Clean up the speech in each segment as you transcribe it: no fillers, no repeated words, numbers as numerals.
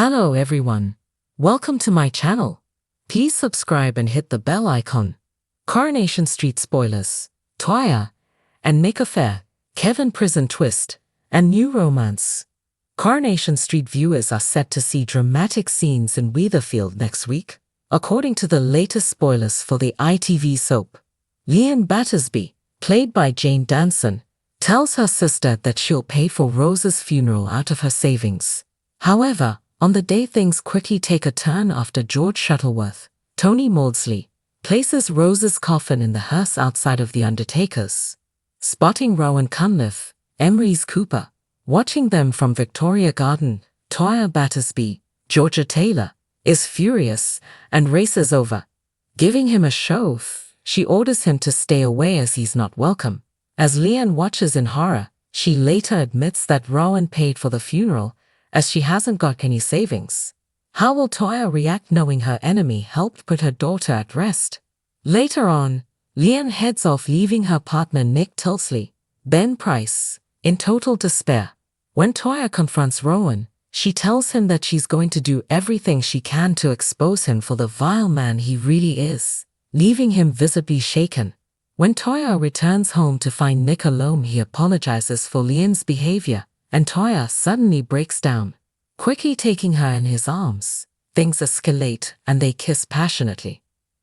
Hello everyone. Welcome to my channel. Please subscribe and hit the bell icon. Coronation Street spoilers. Toya and Nick affair, Kevin prison twist, and new romance. Coronation Street viewers are set to see dramatic scenes in Weatherfield next week, according to the latest spoilers for the ITV soap. Leanne Battersby, played by Jane Danson, tells her sister that she'll pay for Rose's funeral out of her savings. However, on the day things quickly take a turn after George Shuttleworth, Tony Maudsley, places Rose's coffin in the hearse outside of the undertaker's. Spotting Rowan Cunliffe, Emery's Cooper, watching them from Victoria Garden, Toya Battersby, Georgia Taylor, is furious and races over. Giving him a shove, she orders him to stay away as he's not welcome. As Leanne watches in horror, she later admits that Rowan paid for the funeral, as she hasn't got any savings. How will Toya react knowing her enemy helped put her daughter at rest? Later on, Leanne heads off leaving her partner Nick Tilsley, Ben Price, in total despair. When Toya confronts Rowan, she tells him that she's going to do everything she can to expose him for the vile man he really is, leaving him visibly shaken. When Toya returns home to find Nick alone, he apologizes for Leanne's behavior, and Toya suddenly breaks down, quickly taking her in his arms. Things escalate and they kiss passionately.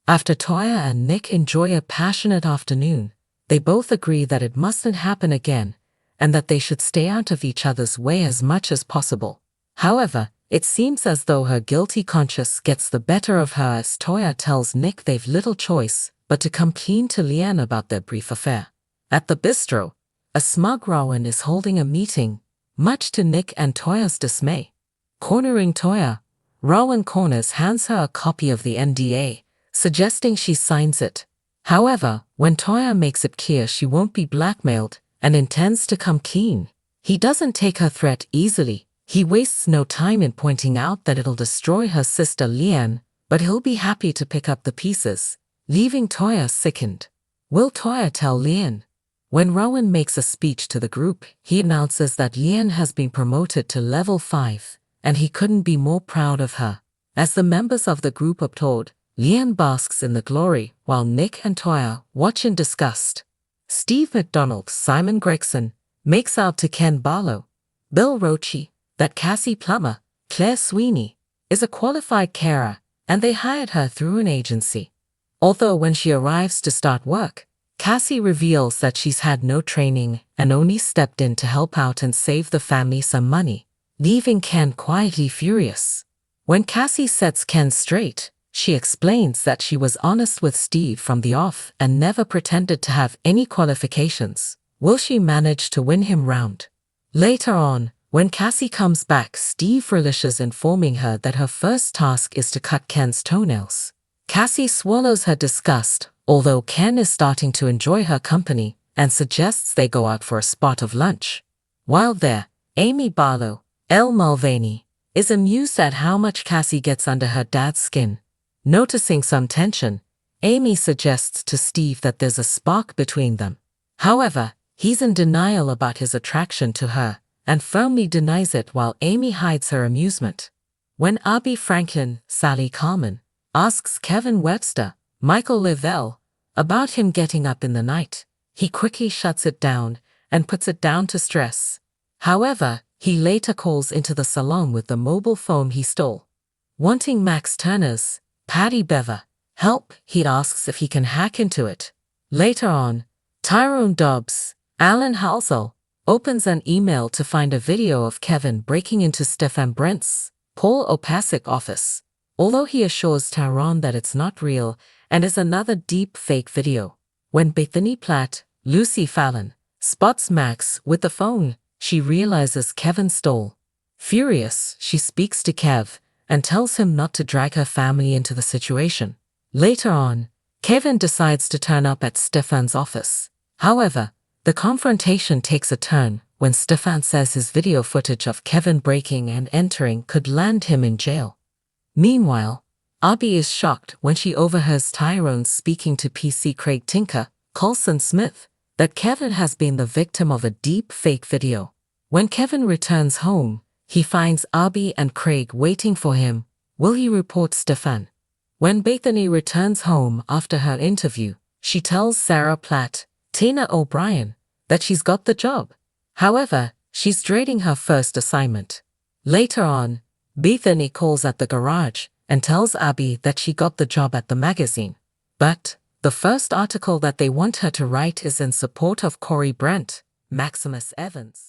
After Toya and Nick enjoy a passionate afternoon, they both agree that it mustn't happen again and that they should stay out of each other's way as much as possible. However, it seems as though her guilty conscience gets the better of her as Toya tells Nick they've little choice but to come clean to Leanne about their brief affair. At the bistro, a smug Rowan is holding a meeting, much to Nick and Toya's dismay. Cornering Toya, Rowan hands her a copy of the NDA, suggesting she signs it. However, when Toya makes it clear she won't be blackmailed and intends to come clean, he doesn't take her threat easily. He wastes no time in pointing out that it'll destroy her sister Leanne, but he'll be happy to pick up the pieces, leaving Toya sickened. Will Toya tell Leanne? When Rowan makes a speech to the group, he announces that Leanne has been promoted to level 5, and he couldn't be more proud of her. As the members of the group applaud, Leanne basks in the glory while Nick and Toya watch in disgust. Steve McDonald, Simon Gregson, makes out to Ken Barlow, Bill Roche, that Cassie Plummer, Claire Sweeney, is a qualified carer, and they hired her through an agency. Although when she arrives to start work, Cassie reveals that she's had no training and only stepped in to help out and save the family some money, leaving Ken quietly furious. When Cassie sets Ken straight, she explains that she was honest with Steve from the off and never pretended to have any qualifications. Will she manage to win him round? Later on, when Cassie comes back, Steve relishes informing her that her first task is to cut Ken's toenails. Cassie swallows her disgust, although Ken is starting to enjoy her company and suggests they go out for a spot of lunch. While there, Amy Barlow, Elle Mulvaney, is amused at how much Cassie gets under her dad's skin. Noticing some tension, Amy suggests to Steve that there's a spark between them. However, he's in denial about his attraction to her and firmly denies it while Amy hides her amusement. When Abby Franklin, Sally Carmen, asks Kevin Webster, Michael Lavelle, about him getting up in the night, he quickly shuts it down and puts it down to stress. However, he later calls into the salon with the mobile phone he stole. Wanting Max Turner's, Patty Bever, help, he asks if he can hack into it. Later on, Tyrone Dobbs, Alan Halsell, opens an email to find a video of Kevin breaking into Stefan Brent's, Paul Opasek office, although he assures Tyrone that it's not real and is another deep fake video. When Bethany Platt, Lucy Fallon, spots Max with the phone, she realizes Kevin stole. Furious, she speaks to Kev and tells him not to drag her family into the situation. Later on, Kevin decides to turn up at Stefan's office. However, the confrontation takes a turn when Stefan says his video footage of Kevin breaking and entering could land him in jail. Meanwhile, Abby is shocked when she overhears Tyrone speaking to PC Craig Tinker, Colson Smith, that Kevin has been the victim of a deep fake video. When Kevin returns home, He finds Abby and Craig waiting for him. Will he report Stefan? When Bethany returns home after her interview, she tells Sarah Platt, Tina O'Brien, that she's got the job. However, she's dreading her first assignment. Later on, Bethany calls at the garage and tells Abby that she got the job at the magazine. But the first article that they want her to write is in support of Corey Brent, Maximus Evans.